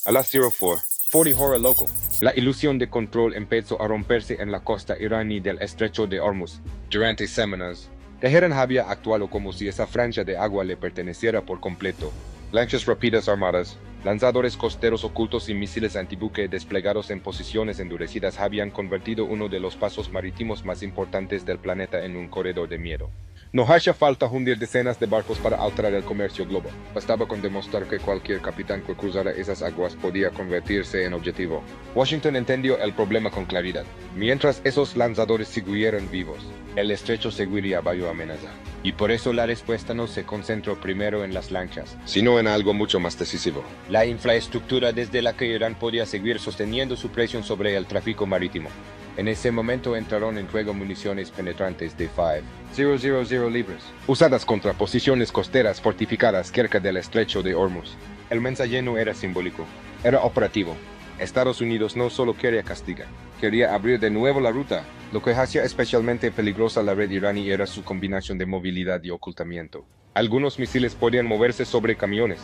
A las 04:40 hora local, la ilusión de control empezó a romperse en la costa iraní del estrecho de Hormuz. Durante semanas, Teherán había actuado como si esa franja de agua le perteneciera por completo. Lanchas rápidas armadas, lanzadores costeros ocultos y misiles antibuque desplegados en posiciones endurecidas habían convertido uno de los pasos marítimos más importantes del planeta en un corredor de miedo. No hacía falta hundir decenas de barcos para alterar el comercio global. Bastaba con demostrar que cualquier capitán que cruzara esas aguas podía convertirse en objetivo. Washington entendió el problema con claridad. Mientras esos lanzadores siguieran vivos, el estrecho seguiría bajo amenaza. Y por eso la respuesta no se concentró primero en las lanchas, sino en algo mucho más decisivo: la infraestructura desde la que Irán podía seguir sosteniendo su presión sobre el tráfico marítimo. En ese momento entraron en juego municiones penetrantes de 5,000 libras, usadas contra posiciones costeras fortificadas cerca del estrecho de Hormuz. El mensaje no era simbólico, era operativo. Estados Unidos no solo quería castigar, quería abrir de nuevo la ruta. Lo que hacía especialmente peligrosa la red iraní era su combinación de movilidad y ocultamiento. Algunos misiles podían moverse sobre camiones,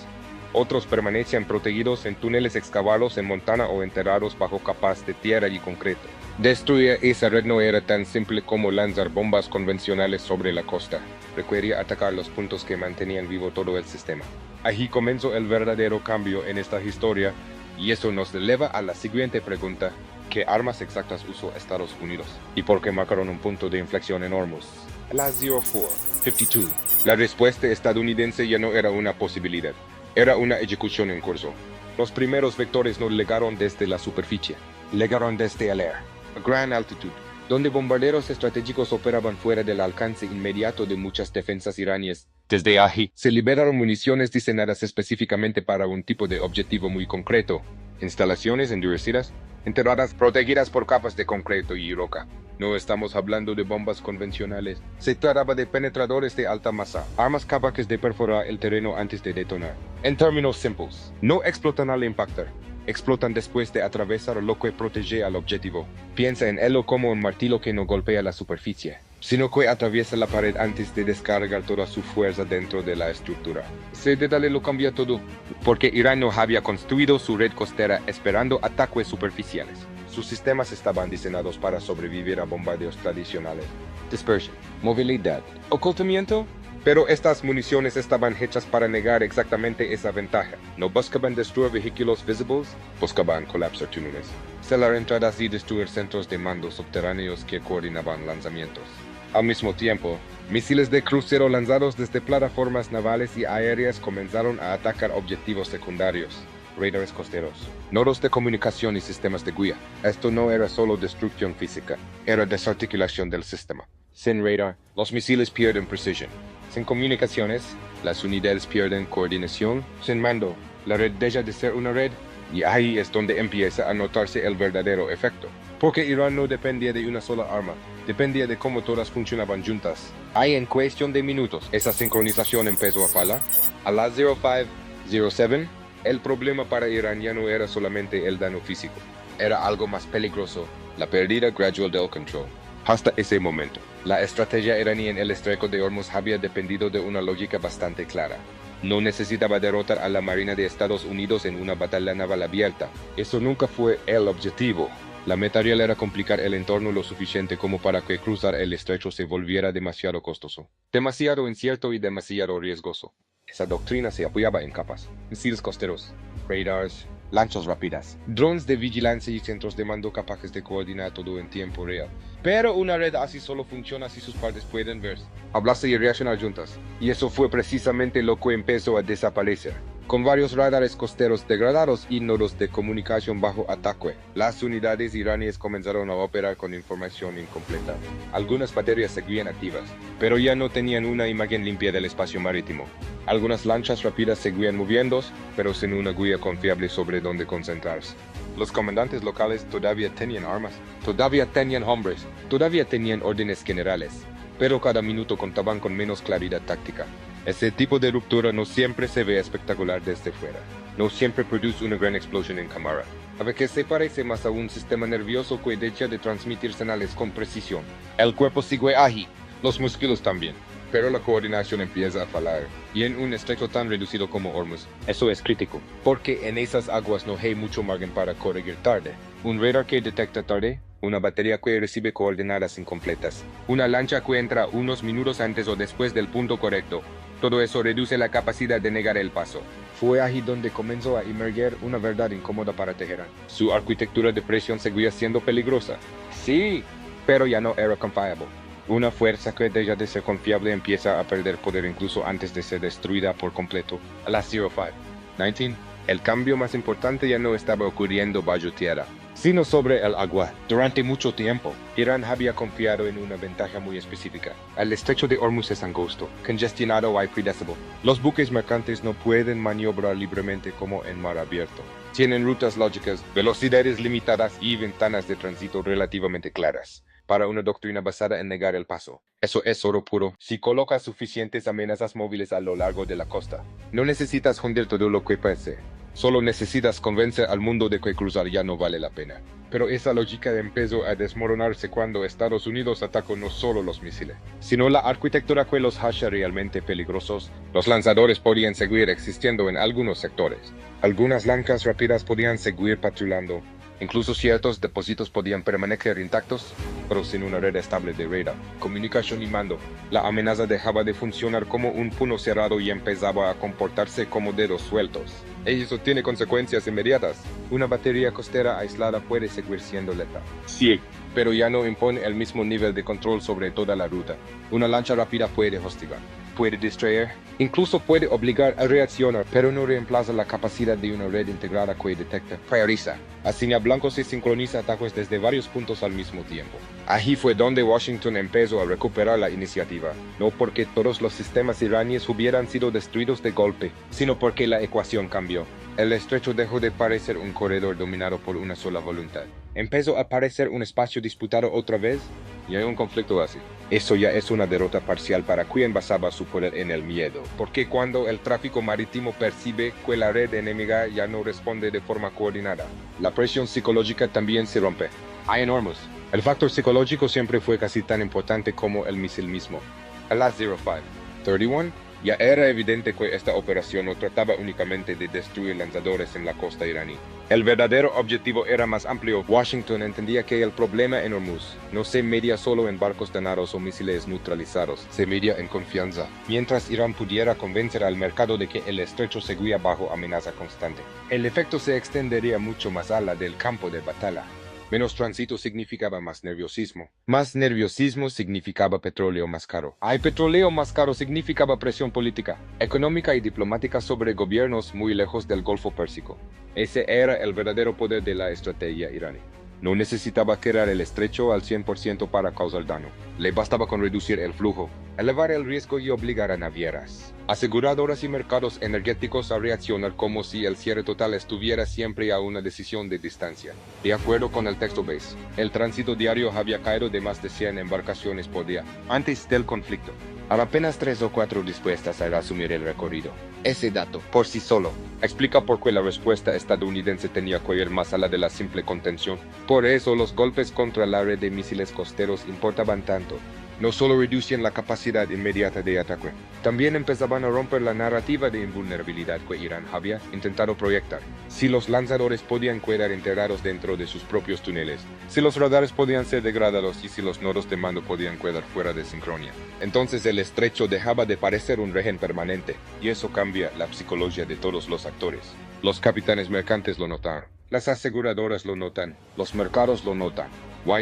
otros permanecían protegidos en túneles excavados en montaña o enterrados bajo capas de tierra y concreto. Destruir esa red no era tan simple como lanzar bombas convencionales sobre la costa. Requería atacar los puntos que mantenían vivo todo el sistema. Allí comenzó el verdadero cambio en esta historia, y eso nos eleva a la siguiente pregunta: ¿qué armas exactas usó Estados Unidos? ¿Y por qué marcaron un punto de inflexión en Hormuz? A las 04:52, la respuesta estadounidense ya no era una posibilidad, era una ejecución en curso. Los primeros vectores no llegaron desde la superficie, llegaron desde el aire, a gran altitud, donde bombarderos estratégicos operaban fuera del alcance inmediato de muchas defensas iraníes. Desde allí, se liberaron municiones diseñadas específicamente para un tipo de objetivo muy concreto: instalaciones endurecidas, enterradas, protegidas por capas de concreto y roca. No estamos hablando de bombas convencionales, se trataba de penetradores de alta masa, armas capaces de perforar el terreno antes de detonar. En términos simples, no explotan al impactar, explotan después de atravesar lo que protege al objetivo. Piensa en ello como un martillo que no golpea la superficie, sino que atraviesa la pared antes de descargar toda su fuerza dentro de la estructura. Ese detalle lo cambia todo, porque Irán no había construido su red costera esperando ataques superficiales. Sus sistemas estaban diseñados para sobrevivir a bombardeos tradicionales. Dispersión, movilidad, ocultamiento. Pero estas municiones estaban hechas para negar exactamente esa ventaja. No buscaban destruir vehículos visibles, buscaban colapsar túneles, celar entradas y destruir centros de mando subterráneos que coordinaban lanzamientos. Al mismo tiempo, misiles de crucero lanzados desde plataformas navales y aéreas comenzaron a atacar objetivos secundarios: radares costeros, nodos de comunicación y sistemas de guía. Esto no era solo destrucción física, era desarticulación del sistema. Sin radar, los misiles pierden precisión. Sin comunicaciones, las unidades pierden coordinación. Sin mando, la red deja de ser una red, y ahí es donde empieza a notarse el verdadero efecto. Porque Irán no dependía de una sola arma, dependía de cómo todas funcionaban juntas. Ahí, en cuestión de minutos, esa sincronización empezó a fallar. A las 05:07, el problema para Irán ya no era solamente el daño físico, era algo más peligroso: la pérdida gradual del control. Hasta ese momento, la estrategia iraní en el estrecho de Hormuz había dependido de una lógica bastante clara. No necesitaba derrotar a la Marina de Estados Unidos en una batalla naval abierta. Eso nunca fue el objetivo. La meta real era complicar el entorno lo suficiente como para que cruzar el estrecho se volviera demasiado costoso, demasiado incierto y demasiado riesgoso. Esa doctrina se apoyaba en capas: misiles costeros, radars, lanchas rápidas, drones de vigilancia y centros de mando capaces de coordinar todo en tiempo real. Pero una red así solo funciona si sus partes pueden verse, hablarse y reaccionar juntas. Y eso fue precisamente lo que empezó a desaparecer. Con varios radares costeros degradados y nodos de comunicación bajo ataque, las unidades iraníes comenzaron a operar con información incompleta. Algunas baterías seguían activas, pero ya no tenían una imagen limpia del espacio marítimo. Algunas lanchas rápidas seguían moviéndose, pero sin una guía confiable sobre dónde concentrarse. Los comandantes locales todavía tenían armas, todavía tenían hombres, todavía tenían órdenes generales, pero cada minuto contaban con menos claridad táctica. Ese tipo de ruptura no siempre se ve espectacular desde fuera, no siempre produce una gran explosión en cámara. A veces se parece más a un sistema nervioso que deja de transmitir señales con precisión. El cuerpo sigue ágil, los músculos también. pero la coordinación empieza a fallar, y en un estrecho tan reducido como Hormuz. Eso es crítico, porque en esas aguas no hay mucho margen para corregir tarde. Un radar que detecta tarde, una batería que recibe coordenadas incompletas, una lancha que entra unos minutos antes o después del punto correcto. Todo eso reduce la capacidad de negar el paso. Fue ahí donde comenzó a emerger una verdad incómoda para Teherán. Su arquitectura de presión seguía siendo peligrosa. Sí, pero ya no era confiable. Una fuerza que deja de ser confiable empieza a perder poder incluso antes de ser destruida por completo. A las 05:19, el cambio más importante ya no estaba ocurriendo bajo tierra, sino sobre el agua. Durante mucho tiempo, Irán había confiado en una ventaja muy específica. El estrecho de Hormuz es angosto, congestionado y predecible. Los buques mercantes no pueden maniobrar libremente como en mar abierto. Tienen rutas lógicas, velocidades limitadas y ventanas de tránsito relativamente claras para una doctrina basada en negar el paso. Eso es oro puro. Si colocas suficientes amenazas móviles a lo largo de la costa, no necesitas hundir todo lo que pase. Solo necesitas convencer al mundo de que cruzar ya no vale la pena. Pero esa lógica empezó a desmoronarse cuando Estados Unidos atacó no solo los misiles, sino la arquitectura que los hacía realmente peligrosos. Los lanzadores podían seguir existiendo en algunos sectores. Algunas lanchas rápidas podían seguir patrullando. Incluso ciertos depósitos podían permanecer intactos, pero sin una red estable de radar, comunicación y mando. La amenaza dejaba de funcionar como un puño cerrado y empezaba a comportarse como dedos sueltos. Y eso tiene consecuencias inmediatas. Una batería costera aislada puede seguir siendo letal. Sí, pero ya no impone el mismo nivel de control sobre toda la ruta. Una lancha rápida puede hostigar, puede distraer, incluso puede obligar a reaccionar, pero no reemplaza la capacidad de una red integrada que detecta, prioriza, asigna blancos y sincroniza ataques desde varios puntos al mismo tiempo. Ahí fue donde Washington empezó a recuperar la iniciativa, no porque todos los sistemas iraníes hubieran sido destruidos de golpe, sino porque la ecuación cambió. El estrecho dejó de parecer un corredor dominado por una sola voluntad. Empezó a parecer un espacio disputado otra vez, y hay un conflicto así. Eso ya es una derrota parcial para quien basaba su poder en el miedo, porque cuando el tráfico marítimo percibe que la red enemiga ya no responde de forma coordinada, la presión psicológica también se rompe. Hay en Hormuz. El factor psicológico siempre fue casi tan importante como el misil mismo. A las 05:31, ya era evidente que esta operación no trataba únicamente de destruir lanzadores en la costa iraní. El verdadero objetivo era más amplio. Washington entendía que el problema en Hormuz no se medía solo en barcos danados o misiles neutralizados, se medía en confianza. Mientras Irán pudiera convencer al mercado de que el estrecho seguía bajo amenaza constante, el efecto se extendería mucho más allá del campo de batalla. Menos tránsito significaba más nerviosismo. Más nerviosismo significaba petróleo más caro. Petróleo más caro significaba presión política, económica y diplomática sobre gobiernos muy lejos del Golfo Pérsico. Ese era el verdadero poder de la estrategia iraní. No necesitaba crear el estrecho al 100% para causar daño. Le bastaba con reducir el flujo, elevar el riesgo y obligar a navieras, aseguradoras y mercados energéticos a reaccionar como si el cierre total estuviera siempre a una decisión de distancia. De acuerdo con el texto base, el tránsito diario había caído de más de 100 embarcaciones por día antes del conflicto, a apenas 3 o 4 dispuestas a asumir el recorrido. Ese dato, por sí solo, explica por qué la respuesta estadounidense tenía que ir más allá de la simple contención. Por eso los golpes contra la red de misiles costeros importaban tanto. No solo reducían la capacidad inmediata de ataque, también empezaban a romper la narrativa de invulnerabilidad que Irán había intentado proyectar. Si los lanzadores podían quedar enterrados dentro de sus propios túneles, si los radares podían ser degradados y si los nodos de mando podían quedar fuera de sincronía, entonces el estrecho dejaba de parecer un rehén permanente, y eso cambia la psicología de todos los actores. Los capitanes mercantes lo notaron, las aseguradoras lo notan, los mercados lo notan.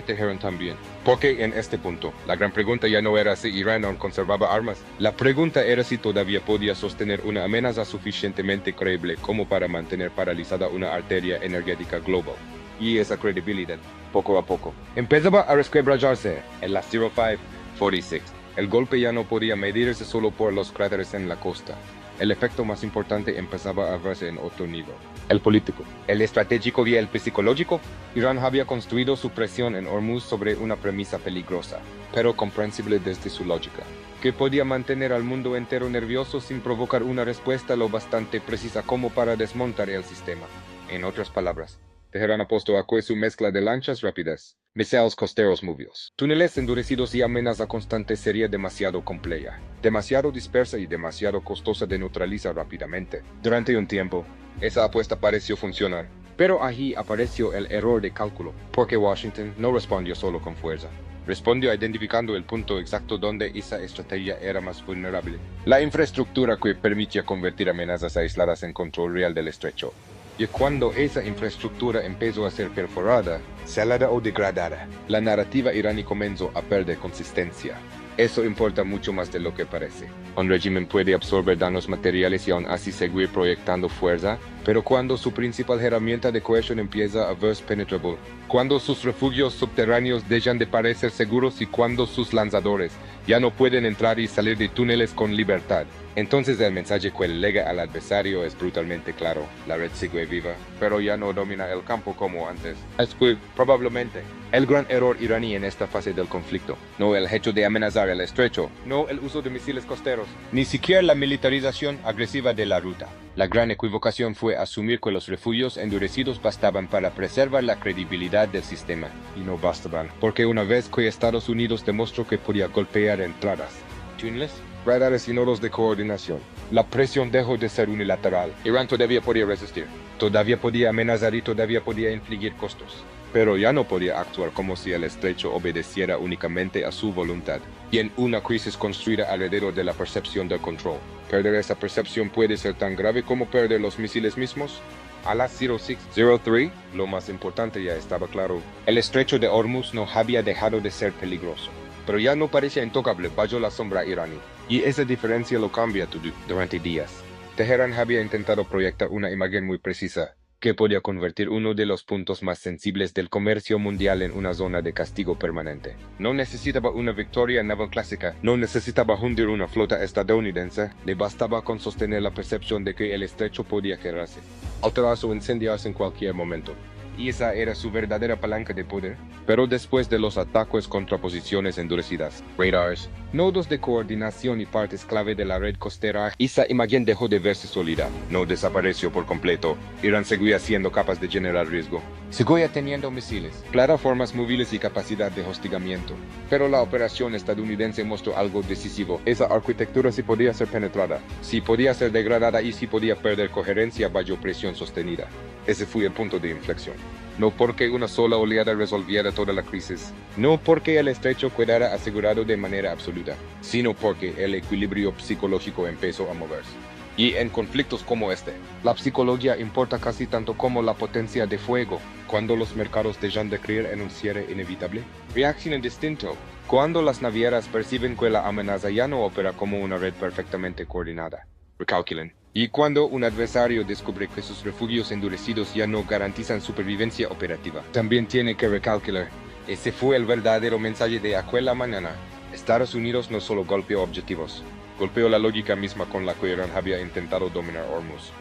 Teherán también. Porque en este punto, la gran pregunta ya no era si Irán aún conservaba armas. La pregunta era si todavía podía sostener una amenaza suficientemente creíble como para mantener paralizada una arteria energética global. Y esa credibilidad, poco a poco, empezaba a resquebrajarse. En la 05:46, el golpe ya no podía medirse solo por los cráteres en la costa. El efecto más importante empezaba a verse en otro nivel. El político, el estratégico y el psicológico. Irán había construido su presión en Hormuz sobre una premisa peligrosa, pero comprensible desde su lógica, que podía mantener al mundo entero nervioso sin provocar una respuesta lo bastante precisa como para desmontar el sistema. En otras palabras, Teherán apostó a su mezcla de lanchas rápidas, misiles costeros móviles, túneles endurecidos y amenaza constante sería demasiado compleja, demasiado dispersa y demasiado costosa de neutralizar rápidamente. Durante un tiempo, esa apuesta pareció funcionar, pero allí apareció el error de cálculo, porque Washington no respondió solo con fuerza. Respondió identificando el punto exacto donde esa estrategia era más vulnerable. La infraestructura que permitía convertir amenazas aisladas en control real del estrecho. Y cuando esa infraestructura empezó a ser perforada, salada o degradada, la narrativa iraní comenzó a perder consistencia. Eso importa mucho más de lo que parece. Un régimen puede absorber daños materiales y aún así seguir proyectando fuerza, pero cuando su principal herramienta de coerción empieza a verse penetrable, cuando sus refugios subterráneos dejan de parecer seguros y cuando sus lanzadores ya no pueden entrar y salir de túneles con libertad, entonces el mensaje que lega al adversario es brutalmente claro. La red sigue viva, pero ya no domina el campo como antes. Es que, probablemente, el gran error iraní en esta fase del conflicto, no el hecho de amenazar el estrecho, no el uso de misiles costeros, ni siquiera la militarización agresiva de la ruta. La gran equivocación fue asumir que los refugios endurecidos bastaban para preservar la credibilidad del sistema. Y no bastaban, porque una vez que Estados Unidos demostró que podía golpear entradas, túneles, radares y nodos de coordinación, la presión dejó de ser unilateral. Irán todavía podía resistir, todavía podía amenazar y todavía podía infligir costos. Pero ya no podía actuar como si el estrecho obedeciera únicamente a su voluntad. Y en una crisis construida alrededor de la percepción del control, perder esa percepción puede ser tan grave como perder los misiles mismos. A las 0603, lo más importante ya estaba claro. El estrecho de Hormuz no había dejado de ser peligroso, pero ya no parecía intocable bajo la sombra iraní. Y esa diferencia lo cambia todo durante días. Teherán había intentado proyectar una imagen muy precisa, que podía convertir uno de los puntos más sensibles del comercio mundial en una zona de castigo permanente. No necesitaba una victoria naval clásica, no necesitaba hundir una flota estadounidense, le bastaba con sostener la percepción de que el estrecho podía quebrarse, alterarse o incendiarse en cualquier momento. Y esa era su verdadera palanca de poder. Pero después de los ataques contra posiciones endurecidas, radars, nodos de coordinación y partes clave de la red costera, esa imagen dejó de verse sólida. No desapareció por completo. Irán seguía siendo capaz de generar riesgo. Seguía teniendo misiles, plataformas móviles y capacidad de hostigamiento. Pero la operación estadounidense mostró algo decisivo. Esa arquitectura sí podía ser penetrada, sí podía ser degradada y sí podía perder coherencia bajo presión sostenida. Ese fue el punto de inflexión. No porque una sola oleada resolviera toda la crisis, no porque el estrecho quedara asegurado de manera absoluta, sino porque el equilibrio psicológico empezó a moverse. Y en conflictos como este, la psicología importa casi tanto como la potencia de fuego. Cuando los mercados dejan de creer en un cierre inevitable, reaccionan distinto. Cuando las navieras perciben que la amenaza ya no opera como una red perfectamente coordinada, recalculen. Y cuando un adversario descubre que sus refugios endurecidos ya no garantizan supervivencia operativa, también tiene que recalcular. Ese fue el verdadero mensaje de aquella mañana. Estados Unidos no solo golpeó objetivos, golpeó la lógica misma con la que Irán había intentado dominar Hormuz.